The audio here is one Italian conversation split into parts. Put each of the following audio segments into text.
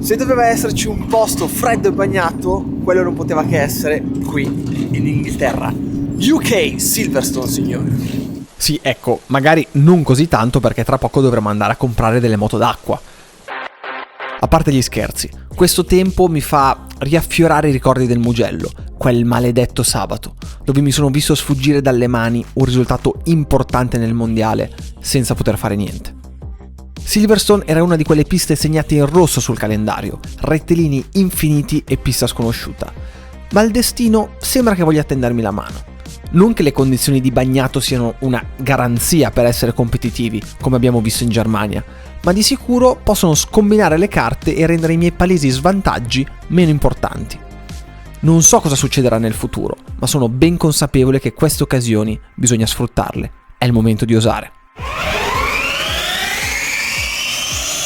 Se doveva esserci un posto freddo e bagnato, quello non poteva che essere qui, in Inghilterra. UK Silverstone, signori. Sì, ecco, magari non così tanto perché tra poco dovremo andare a comprare delle moto d'acqua. A parte gli scherzi, questo tempo mi fa riaffiorare i ricordi del Mugello, quel maledetto sabato, dove mi sono visto sfuggire dalle mani un risultato importante nel mondiale senza poter fare niente. Silverstone era una di quelle piste segnate in rosso sul calendario, rettilini infiniti e pista sconosciuta. Ma il destino sembra che voglia tendermi la mano. Non che le condizioni di bagnato siano una garanzia per essere competitivi, come abbiamo visto in Germania, ma di sicuro possono scombinare le carte e rendere i miei palesi svantaggi meno importanti. Non so cosa succederà nel futuro, ma sono ben consapevole che queste occasioni bisogna sfruttarle. È il momento di osare.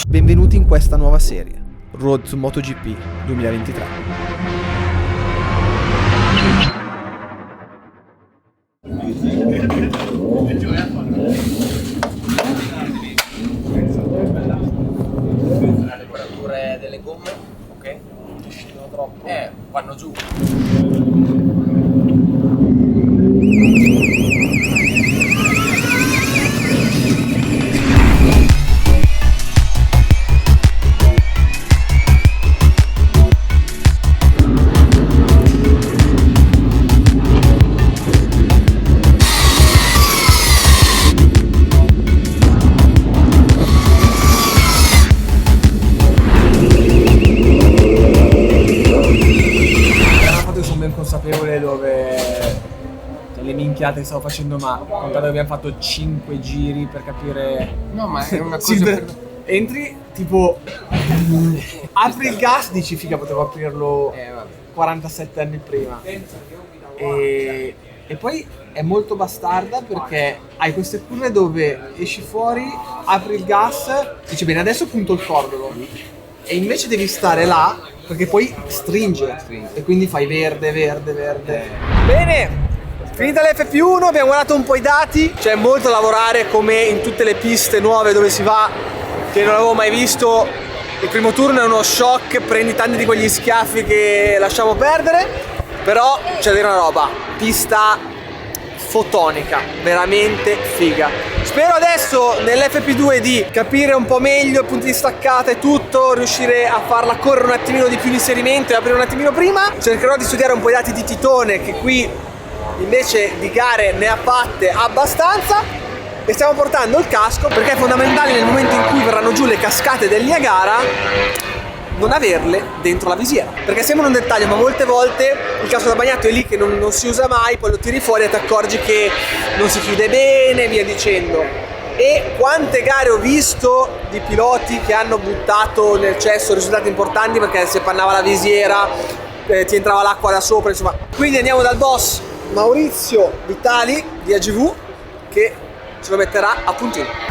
Benvenuti in questa nuova serie, Road to MotoGP 2023. Le temperature delle gomme, ok? Che scendono troppo. Vanno giù. Consapevole dove le minchiate che stavo facendo, ma contate che abbiamo fatto 5 giri per capire. No, ma è una cosa entri tipo apri il gas, dici figa, potevo aprirlo 47 anni prima, e poi è molto bastarda perché hai queste curve dove esci fuori, apri il gas, dici bene adesso punto il cordolo, e invece devi stare là perché poi stringe e quindi fai verde. Bene, finita l'FP1, abbiamo guardato un po' i dati. C'è molto da lavorare, come in tutte le piste nuove dove si va, che non avevo mai visto. Il primo turno è uno shock, prendi tanti di quegli schiaffi che lasciamo perdere, però c'è da dire una roba, pista fotonica, veramente figa. Spero adesso nell'FP2 di capire un po' meglio i punti di staccata e tutto, riuscire a farla correre un attimino di più l'inserimento e aprire un attimino prima. Cercherò di studiare un po' i dati di Titone, che qui invece di gare ne ha fatte abbastanza, e stiamo portando il casco perché è fondamentale nel momento in cui verranno giù le cascate del Niagara non averle dentro la visiera, perché sembra un dettaglio ma molte volte il casco da bagnato è lì che non si usa mai, poi lo tiri fuori e ti accorgi che non si chiude bene, via dicendo. E quante gare ho visto di piloti che hanno buttato nel cesso risultati importanti perché si appannava la visiera, ti entrava l'acqua da sopra, insomma. Quindi andiamo dal boss Maurizio Vitali di AGV che ce lo metterà a puntino.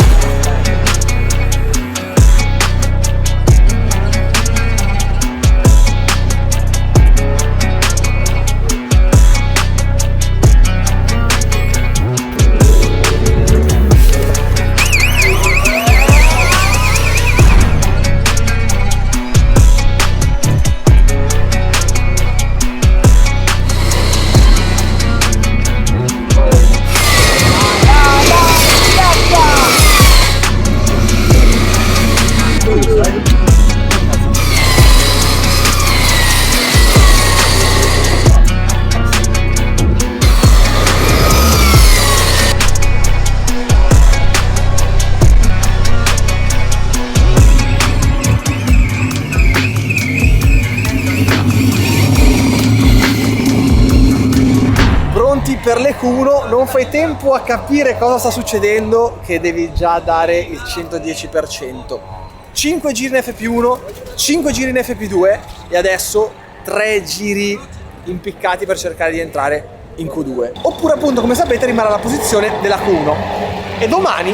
Per le Q1 non fai tempo a capire cosa sta succedendo che devi già dare il 110%. 5 giri in FP1, 5 giri in FP2 e adesso 3 giri impiccati per cercare di entrare in Q2. Oppure appunto, come sapete, rimarrà la posizione della Q1. E domani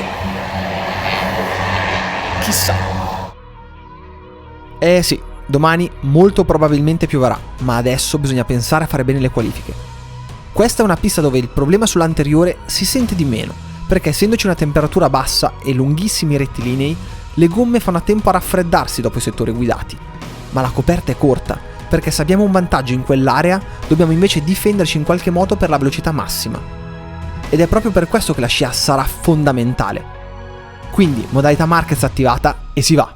chissà. Sì, domani molto probabilmente pioverà, ma adesso bisogna pensare a fare bene le qualifiche. Questa è una pista dove il problema sull'anteriore si sente di meno, perché essendoci una temperatura bassa e lunghissimi rettilinei, le gomme fanno a tempo a raffreddarsi dopo i settori guidati. ma la coperta è corta, perché se abbiamo un vantaggio in quell'area, dobbiamo invece difenderci in qualche modo per la velocità massima. Ed è proprio per questo che la scia sarà fondamentale. Quindi, modalità Marquez attivata e si va!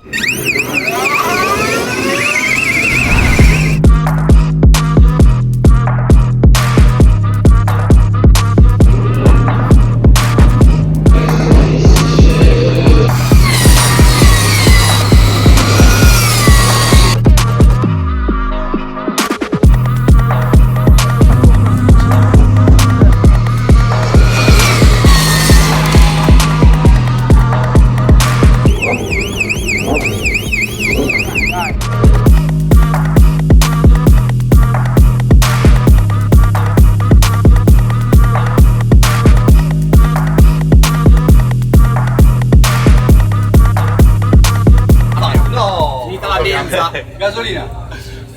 Gasolina.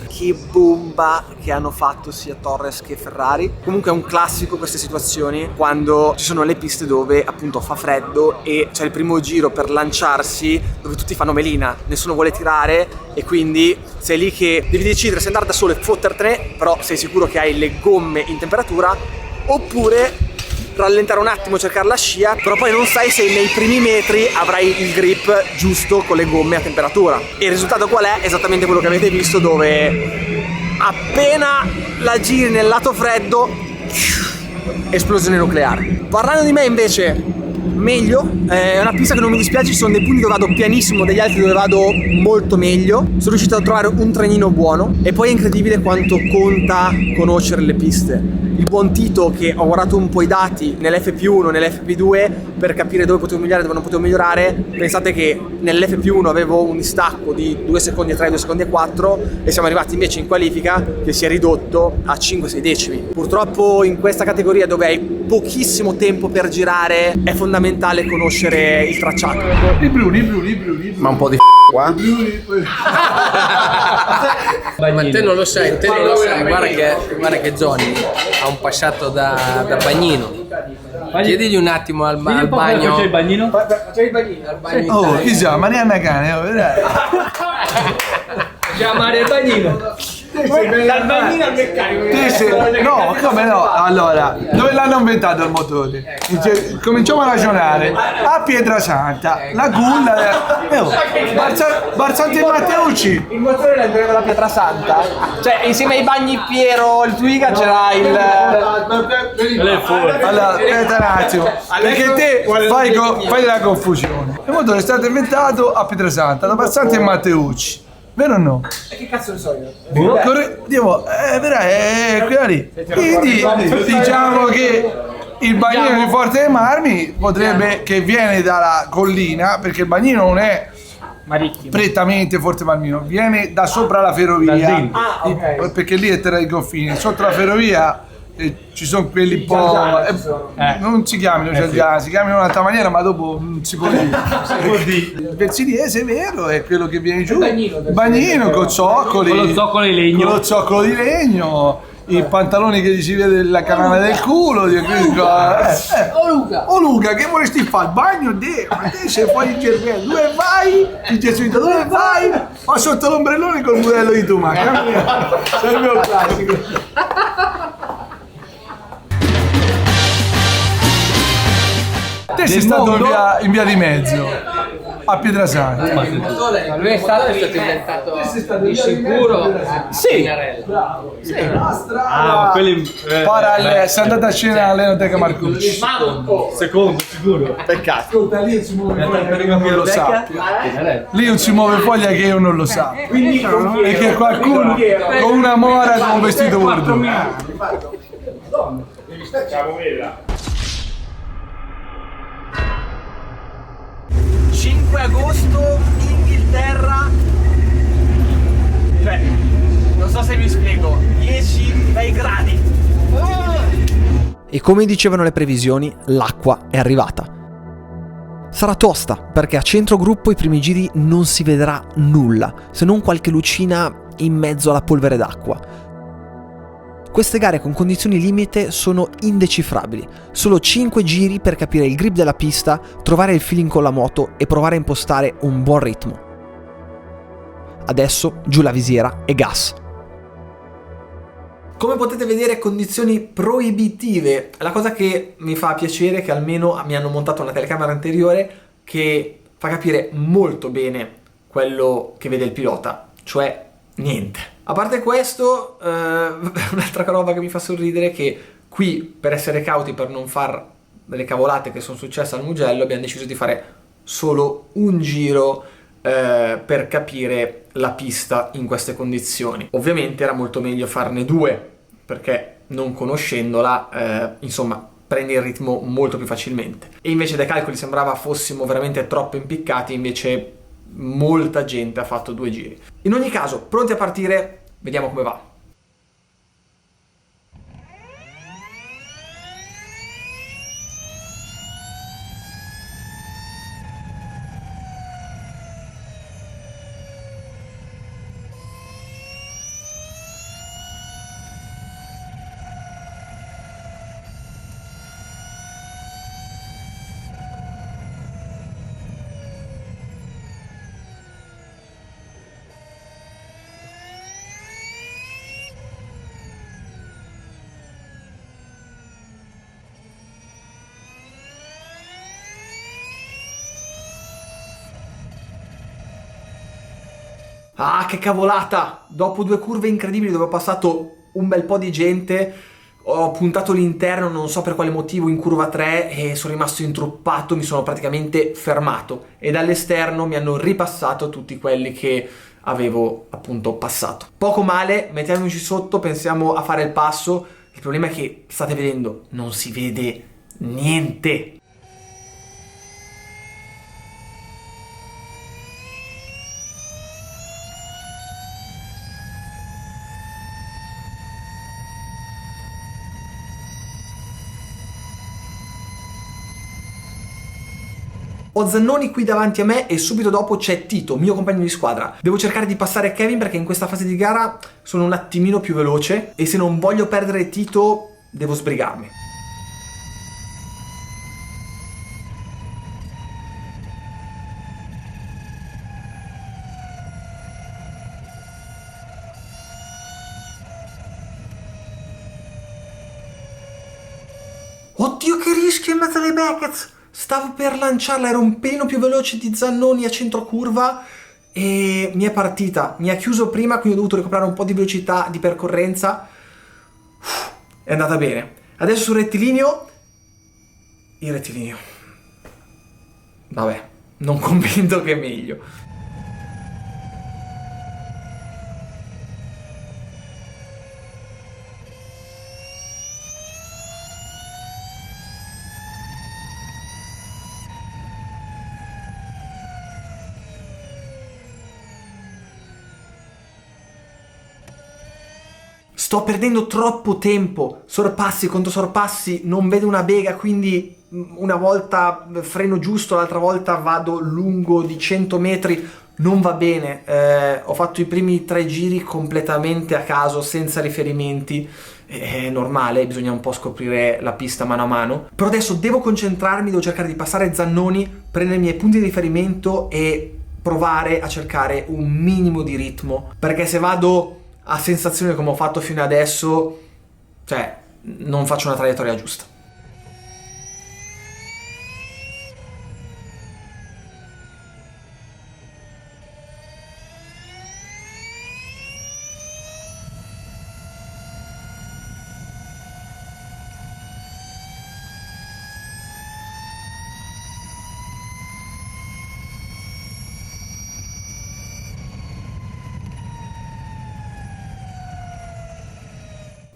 Che bomba che hanno fatto sia Torres che Ferrari. Comunque è un classico queste situazioni, quando ci sono le piste dove appunto fa freddo e c'è il primo giro per lanciarsi dove tutti fanno melina, nessuno vuole tirare e quindi sei lì che devi decidere se andare da solo e fottertene, però sei sicuro che hai le gomme in temperatura, oppure rallentare un attimo, cercare la scia, però poi non sai se nei primi metri avrai il grip giusto con le gomme a temperatura. E il risultato qual è? Esattamente quello che avete visto, dove appena la giri nel lato freddo, esplosione nucleare. Parlando di me invece, meglio, è una pista che non mi dispiace, ci sono dei punti dove vado pianissimo, degli altri dove vado molto meglio. Sono riuscito a trovare un trenino buono e poi è incredibile quanto conta conoscere le piste. Il buon Tito, che ho guardato un po' i dati nell'FP1, nell'FP2 per capire dove potevo migliorare e dove non potevo migliorare, pensate che nell'FP1 avevo un distacco di 2 secondi e 3, 2 secondi e 4 e siamo arrivati invece in qualifica che si è ridotto a 5-6 decimi. Purtroppo in questa categoria dove hai pochissimo tempo per girare è fondamentale conoscere il tracciato. Ma un po' di qua? Ma te non lo sai, guarda che Johnny ha un passato da bagnino. Chiedigli un attimo al bagno. C'è il bagnino? Facciamo il bagnino. Al bagno Oh, chi sa, Marianna cane, dai. chiamare il bagnino. Dal bagnino al meccanico. No, come no? Allora, dove l'hanno inventato il motore? Cominciamo a ragionare. A Pietrasanta, la culla, Barzanti e Matteucci. Il motore l'ha inventato da Pietrasanta? Cioè, insieme ai bagni Piero, il Twiga c'era il... Allora, aspetta un attimo, perché te fai della confusione. Il motore è stato inventato a Pietrasanta da Barzanti e Matteucci. Vero o no? E che cazzo ne so io? È quella lì. Quindi diciamo che il bagnino di Forte dei Marmi potrebbe, che viene dalla collina, perché il bagnino non è prettamente Forte Marmino, viene da sopra la ferrovia. Ok. Perché lì è terra di confine, sotto la ferrovia ci sono quelli un po'. Non si chiamano si chiamano in un'altra maniera, ma dopo non si può dire. Il Versiliese è vero, è quello che viene giù. Il bagnino con zoccoli. Con lo zoccolo di legno. Con lo zoccolo di legno. I pantaloni che gli si vede la canale del culo. Oh Luca, che vorresti fare? Il bagno? Ma te sei fuori il cervello. Dove vai? Il gesuita, dove vai? Ma sotto l'ombrellone col modello di Tumac. È il mio classico. Te sei stato in via di mezzo a Pietrasanta. Lui è stato inventato di sicuro Sì. Quelli Sei andato a cena all'Enoteca Marcucci. secondo sicuro. Peccato. Lì non si muove foglia che io non lo sappia. Lì non si muove foglia che io non lo sappia. E che qualcuno con una mora con un vestito bordeaux. 5 agosto, Inghilterra. Cioè, non so se mi spiego. 10 bei gradi. E come dicevano le previsioni, l'acqua è arrivata. Sarà tosta, perché a centro gruppo i primi giri non si vedrà nulla, se non qualche lucina in mezzo alla polvere d'acqua. Queste gare con condizioni limite sono indecifrabili. Solo 5 giri per capire il grip della pista, trovare il feeling con la moto e provare a impostare un buon ritmo. Adesso giù la visiera e gas. Come potete vedere, condizioni proibitive. La cosa che mi fa piacere è che almeno mi hanno montato una telecamera anteriore che fa capire molto bene quello che vede il pilota, cioè niente. A parte questo, un'altra roba che mi fa sorridere è che qui, per essere cauti, per non far delle cavolate che sono successe al Mugello, abbiamo deciso di fare solo un giro per capire la pista in queste condizioni. Ovviamente era molto meglio farne due, perché non conoscendola, insomma, prendi il ritmo molto più facilmente. E invece dai calcoli sembrava fossimo veramente troppo impiccati, invece molta gente ha fatto 2 giri. In ogni caso, pronti a partire, vediamo come va. Ah, che cavolata! Dopo 2 curve incredibili dove ho passato un bel po' di gente, ho puntato l'interno, non so per quale motivo, in curva 3 e sono rimasto intruppato, mi sono praticamente fermato e dall'esterno mi hanno ripassato tutti quelli che avevo appunto passato. Poco male, mettiamoci sotto, pensiamo a fare il passo. Il problema è che, state vedendo, non si vede niente. Ho Zannoni qui davanti a me e subito dopo c'è Tito, mio compagno di squadra. Devo cercare di passare Kevin perché in questa fase di gara sono un attimino più veloce e se non voglio perdere Tito devo sbrigarmi. Oddio, che rischio in mezzo alle Beckett! Stavo per lanciarla, ero un pelo più veloce di Zannoni a centro curva e mi è partita. Mi ha chiuso prima, quindi ho dovuto recuperare un po' di velocità di percorrenza. È andata bene. Adesso sul rettilineo. Il rettilineo. Vabbè, non convinto che è meglio. Sto perdendo troppo tempo, sorpassi contro sorpassi, non vedo una bega, quindi una volta freno giusto, l'altra volta vado lungo di 100 metri, non va bene. Ho fatto i primi 3 giri completamente a caso, senza riferimenti, è normale, bisogna un po' scoprire la pista mano a mano. Però adesso devo concentrarmi, devo cercare di passare Zannoni, prendere i miei punti di riferimento e provare a cercare un minimo di ritmo, perché se vado a sensazione come ho fatto fino adesso, cioè non faccio una traiettoria giusta.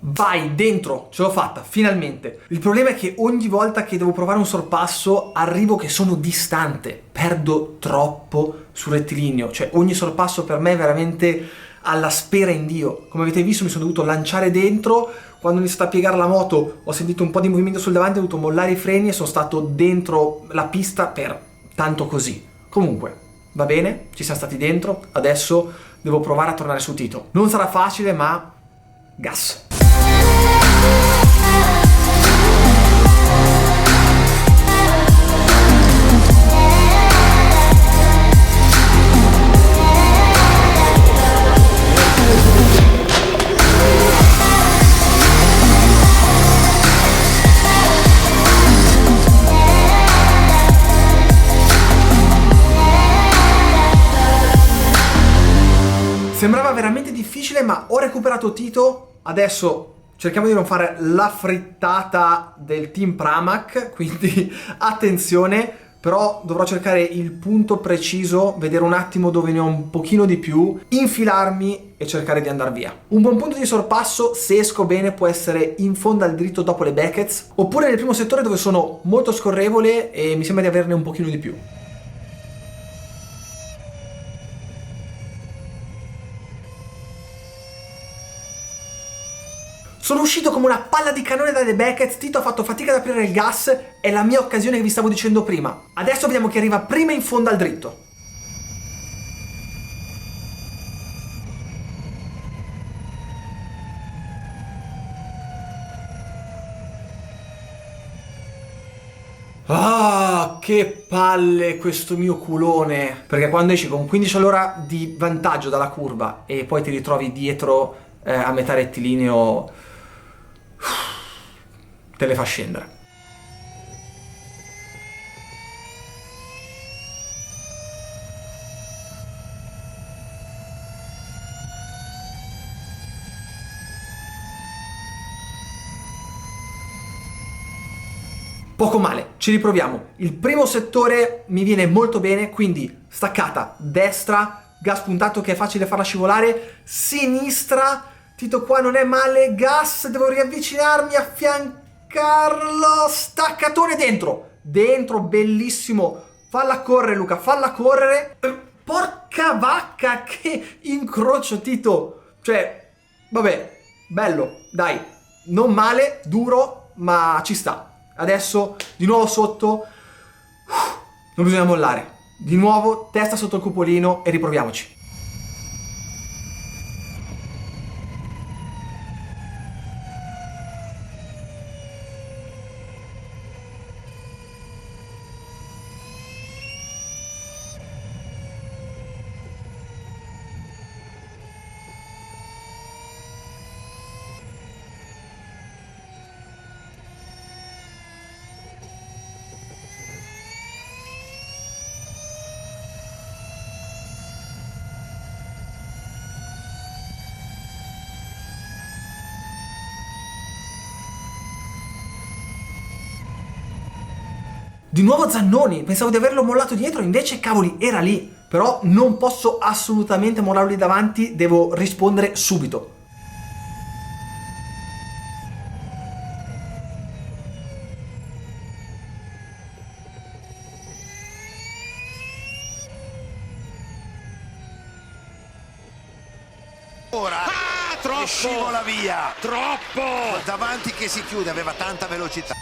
Vai, dentro, ce l'ho fatta, finalmente. Il problema è che ogni volta che devo provare un sorpasso arrivo che sono distante, perdo troppo sul rettilineo, cioè ogni sorpasso per me è veramente alla spera in Dio. Come avete visto mi sono dovuto lanciare dentro, quando ho iniziato a piegare la moto ho sentito un po' di movimento sul davanti, ho dovuto mollare i freni e sono stato dentro la pista per tanto così. Comunque, va bene, ci siamo stati dentro, adesso devo provare a tornare su Tito. Non sarà facile, ma gas. Sembrava veramente difficile, ma ho recuperato Tito. Adesso cerchiamo di non fare la frittata del team Pramac, quindi attenzione. Però dovrò cercare il punto preciso, vedere un attimo dove ne ho un pochino di più, infilarmi e cercare di andare via. Un buon punto di sorpasso, se esco bene, può essere in fondo al dritto dopo le Beckets, oppure nel primo settore dove sono molto scorrevole e mi sembra di averne un pochino di più. Sono uscito come una palla di cannone dalle Beckett, Tito ha fatto fatica ad aprire il gas, è la mia occasione che vi stavo dicendo prima. Adesso vediamo chi arriva prima in fondo al dritto. Ah, che palle questo mio culone. Perché quando esci con 15 all'ora di vantaggio dalla curva e poi ti ritrovi dietro a metà rettilineo, te le fa scendere. Poco male, ci riproviamo. Il primo settore mi viene molto bene, quindi staccata destra, gas puntato che è facile farla scivolare, sinistra, Tito qua non è male, gas, devo riavvicinarmi, affiancarlo, staccatore dentro, bellissimo, falla correre Luca, falla correre, porca vacca che incrocio Tito, cioè, vabbè, bello, dai, non male, duro, ma ci sta. Adesso di nuovo sotto, non bisogna mollare, di nuovo testa sotto il cupolino e riproviamoci. Di nuovo Zannoni, pensavo di averlo mollato dietro, invece cavoli, era lì. Però non posso assolutamente mollarlo lì davanti, devo rispondere subito. Ora troppo! Scivola via! Troppo! Davanti che si chiude, aveva tanta velocità.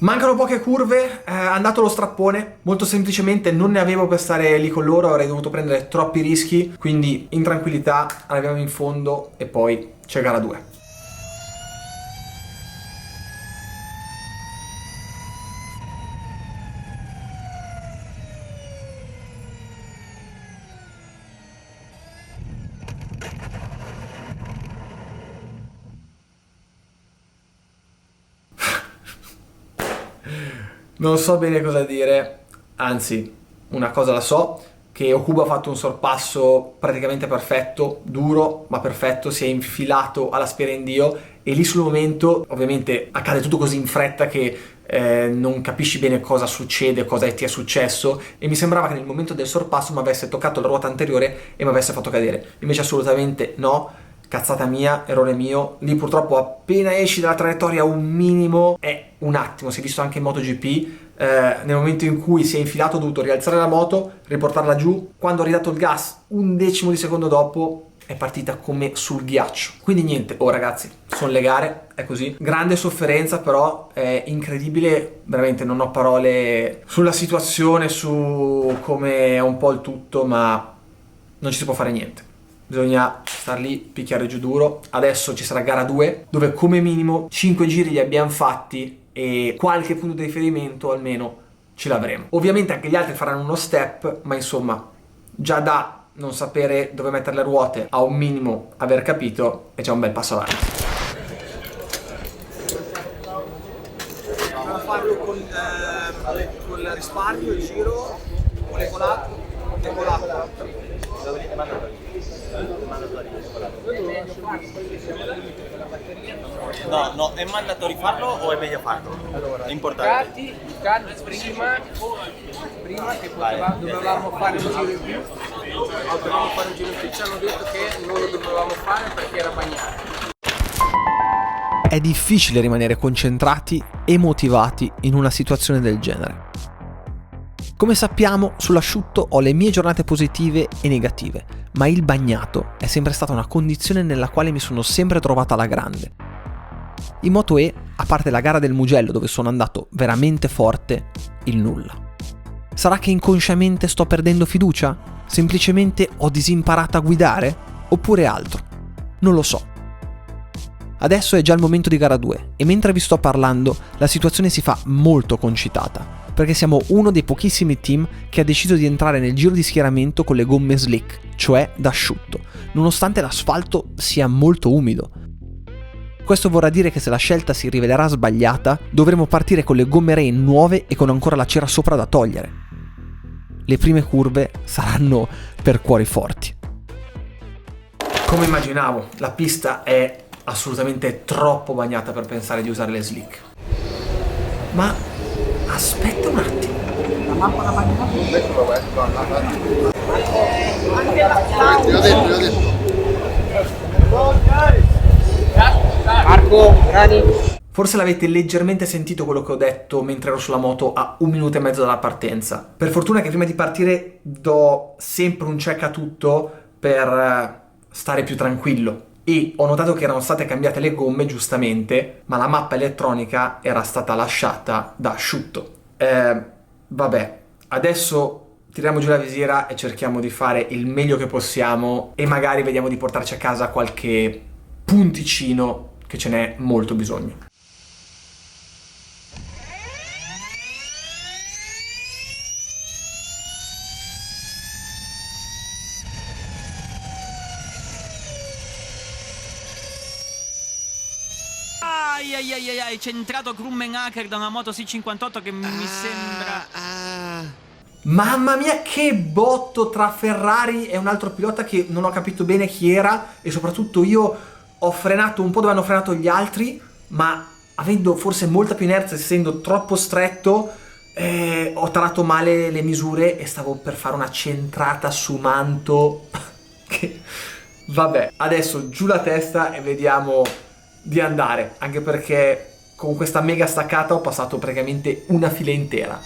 Mancano poche curve, è andato lo strappone, molto semplicemente non ne avevo per stare lì con loro, avrei dovuto prendere troppi rischi, quindi in tranquillità arriviamo in fondo e poi c'è gara 2. Non so bene cosa dire, anzi, una cosa la so, che Okubo ha fatto un sorpasso praticamente perfetto, duro ma perfetto, si è infilato alla spera in Dio e lì sul momento ovviamente accade tutto così in fretta che non capisci bene cosa succede, cosa ti è successo e mi sembrava che nel momento del sorpasso mi avesse toccato la ruota anteriore e mi avesse fatto cadere, invece assolutamente no. cazzata mia, errore mio. Lì purtroppo appena esci dalla traiettoria un minimo, è un attimo, si è visto anche in MotoGP, nel momento in cui si è infilato ho dovuto rialzare la moto, riportarla giù, quando ho ridato il gas un decimo di secondo dopo è partita come sul ghiaccio. Quindi niente, ragazzi, sono le gare, è così. Grande sofferenza, però è incredibile, veramente non ho parole sulla situazione, su come è un po' il tutto, ma non ci si può fare niente. Bisogna star lì, picchiare giù duro. Adesso ci sarà gara 2, dove come minimo 5 giri li abbiamo fatti e qualche punto di riferimento almeno ce l'avremo. Ovviamente anche gli altri faranno uno step, ma insomma già da non sapere dove mettere le ruote a un minimo aver capito è già un bel passo avanti. Dobbiamo farlo con il risparmio, il giro, con le colate. No, è mandatorio farlo o è meglio farlo? Allora, è importante. I cadi prima che dovevamo fare un giro in più, ci hanno detto che non lo dovevamo fare perché era bagnato. È difficile rimanere concentrati e motivati in una situazione del genere. Come sappiamo, sull'asciutto ho le mie giornate positive e negative, ma il bagnato è sempre stata una condizione nella quale mi sono sempre trovata alla grande. In Moto E, a parte la gara del Mugello dove sono andato veramente forte, il nulla. Sarà che inconsciamente sto perdendo fiducia? Semplicemente ho disimparato a guidare? Oppure altro? Non lo so. Adesso è già il momento di gara 2 e mentre vi sto parlando la situazione si fa molto concitata, perché siamo uno dei pochissimi team che ha deciso di entrare nel giro di schieramento con le gomme slick, cioè d'asciutto, nonostante l'asfalto sia molto umido. Questo vorrà dire che se la scelta si rivelerà sbagliata, dovremo partire con le gomme rain nuove e con ancora la cera sopra da togliere. Le prime curve saranno per cuori forti. Come immaginavo, la pista è assolutamente troppo bagnata per pensare di usare le slick. Ma aspetta un attimo. La mappa da bagnato? Io ho detto. Marco, Rani. Forse l'avete leggermente sentito quello che ho detto mentre ero sulla moto a 1 minuto e mezzo dalla partenza. Per fortuna che prima di partire do sempre un check a tutto per stare più tranquillo. E ho notato che erano state cambiate le gomme giustamente, ma la mappa elettronica era stata lasciata da asciutto. Vabbè, adesso tiriamo giù la visiera e cerchiamo di fare il meglio che possiamo e magari vediamo di portarci a casa qualche punticino che ce n'è molto bisogno. Ai, centrato Krummenacher da una moto C58 che mi sembra... Mamma mia, che botto tra Ferrari e un altro pilota che non ho capito bene chi era, e soprattutto io ho frenato un po' dove hanno frenato gli altri, ma avendo forse molta più inerzia, essendo troppo stretto, ho tarato male le misure e stavo per fare una centrata su manto che... Vabbè, adesso giù la testa e vediamo di andare, anche perché con questa mega staccata ho passato praticamente una fila intera.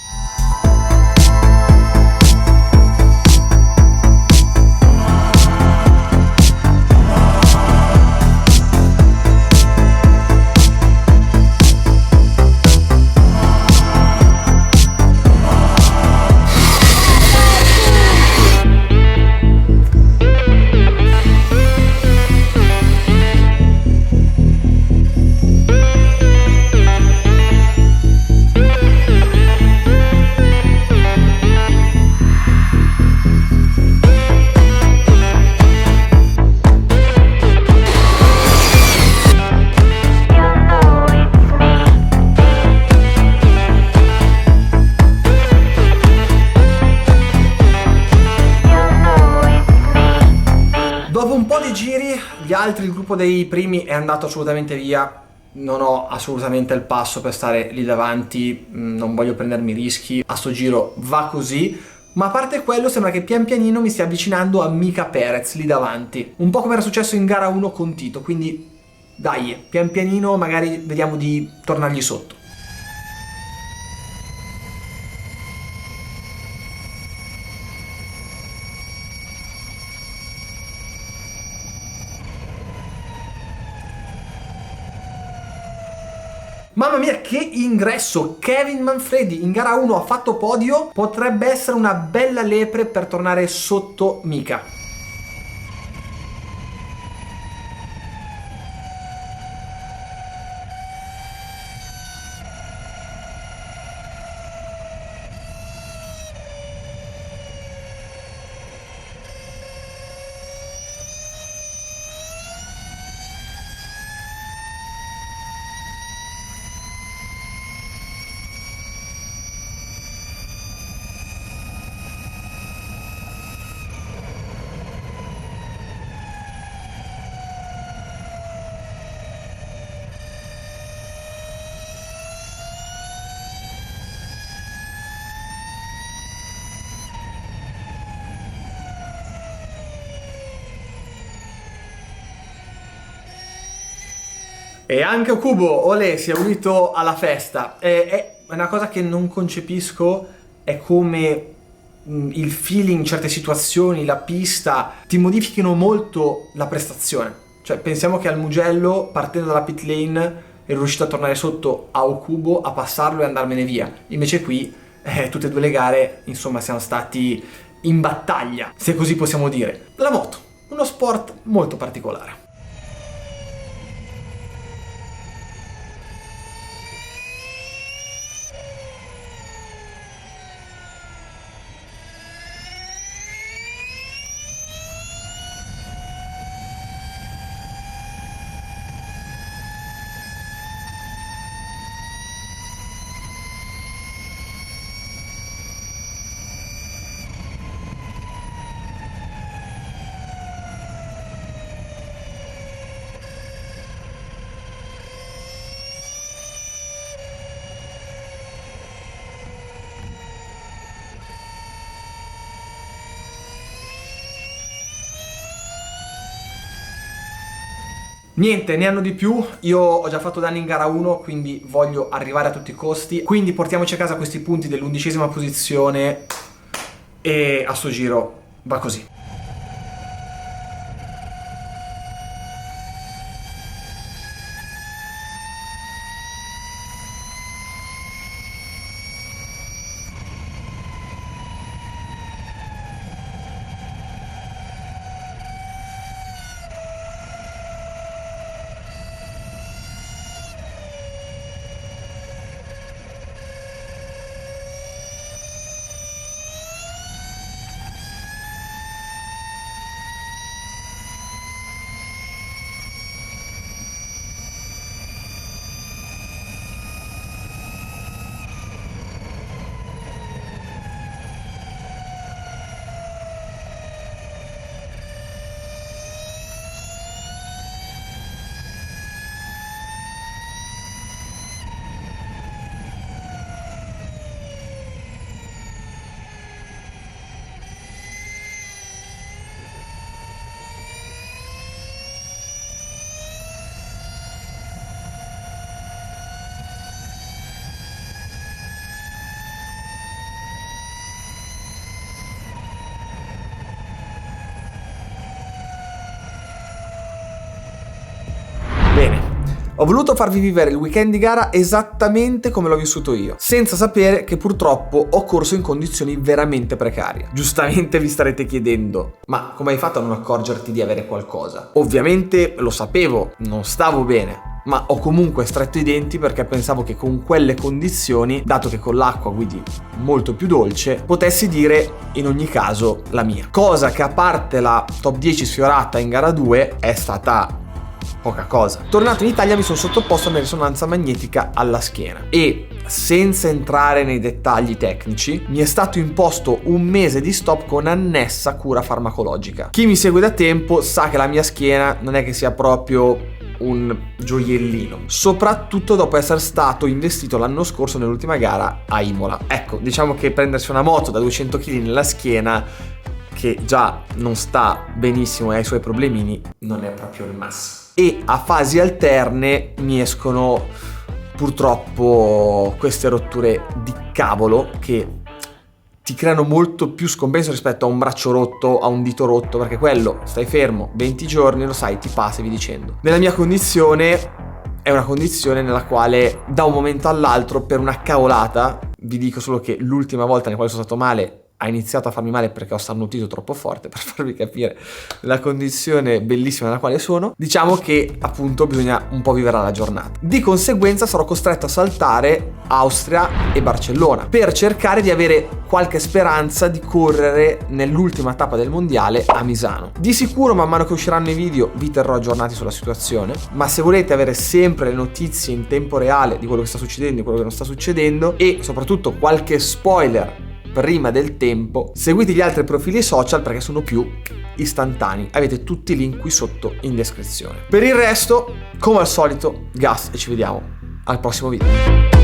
Gli altri, il gruppo dei primi è andato assolutamente via, non ho assolutamente il passo per stare lì davanti, non voglio prendermi rischi, a sto giro va così, Ma a parte quello sembra che pian pianino mi stia avvicinando a Mika Perez lì davanti, un po' come era successo in gara 1 con Tito, quindi dai, pian pianino magari vediamo di tornargli sotto. Mamma mia, che ingresso! Kevin Manfredi in gara 1 ha fatto podio, potrebbe essere una bella lepre per tornare sotto Mika. E anche Okubo, olè, si è unito alla festa. È una cosa che non concepisco, è come il feeling in certe situazioni, la pista, ti modifichino molto la prestazione. Cioè, pensiamo che al Mugello, partendo dalla pit lane, ero riuscito a tornare sotto a Okubo, a passarlo e andarmene via. Invece qui, tutte e due le gare, insomma, siamo stati in battaglia, se così possiamo dire. La moto, uno sport molto particolare. Niente, ne hanno di più, io ho già fatto danni in gara 1, quindi voglio arrivare a tutti i costi, quindi portiamoci a casa questi punti dell'11ª posizione e a sto giro va così. Bene, ho voluto farvi vivere il weekend di gara esattamente come l'ho vissuto io, senza sapere che purtroppo ho corso in condizioni veramente precarie. Giustamente vi starete chiedendo, ma come hai fatto a non accorgerti di avere qualcosa? Ovviamente lo sapevo, non stavo bene, ma ho comunque stretto i denti perché pensavo che con quelle condizioni, dato che con l'acqua guidi molto più dolce, potessi dire in ogni caso la mia. Cosa che a parte la top 10 sfiorata in gara 2 è stata poca cosa. Tornato in Italia mi sono sottoposto a una risonanza magnetica alla schiena e, senza entrare nei dettagli tecnici, mi è stato imposto un mese di stop con annessa cura farmacologica. Chi mi segue da tempo sa che la mia schiena non è che sia proprio un gioiellino, soprattutto dopo essere stato investito l'anno scorso nell'ultima gara a Imola. Ecco, diciamo che prendersi una moto da 200 kg nella schiena, che già non sta benissimo e ha i suoi problemini, non è proprio il massimo. E a fasi alterne mi escono purtroppo queste rotture di cavolo che ti creano molto più scompenso rispetto a un braccio rotto, a un dito rotto, perché quello stai fermo 20 giorni, lo sai, ti passa e vi dicendo. Nella mia condizione è una condizione nella quale da un momento all'altro, per una cavolata, vi dico solo che l'ultima volta nella quale sono stato male ha iniziato a farmi male perché ho starnutito troppo forte, per farvi capire la condizione bellissima nella quale sono. Diciamo che appunto bisogna un po' vivere la giornata. Di conseguenza sarò costretto a saltare Austria e Barcellona per cercare di avere qualche speranza di correre nell'ultima tappa del mondiale a Misano. Di sicuro man mano che usciranno i video vi terrò aggiornati sulla situazione, ma se volete avere sempre le notizie in tempo reale di quello che sta succedendo, di quello che non sta succedendo e soprattutto qualche spoiler prima del tempo, seguite gli altri profili social perché sono più istantanei. Avete tutti i link qui sotto in descrizione. Per il resto, come al solito, gas e ci vediamo al prossimo video.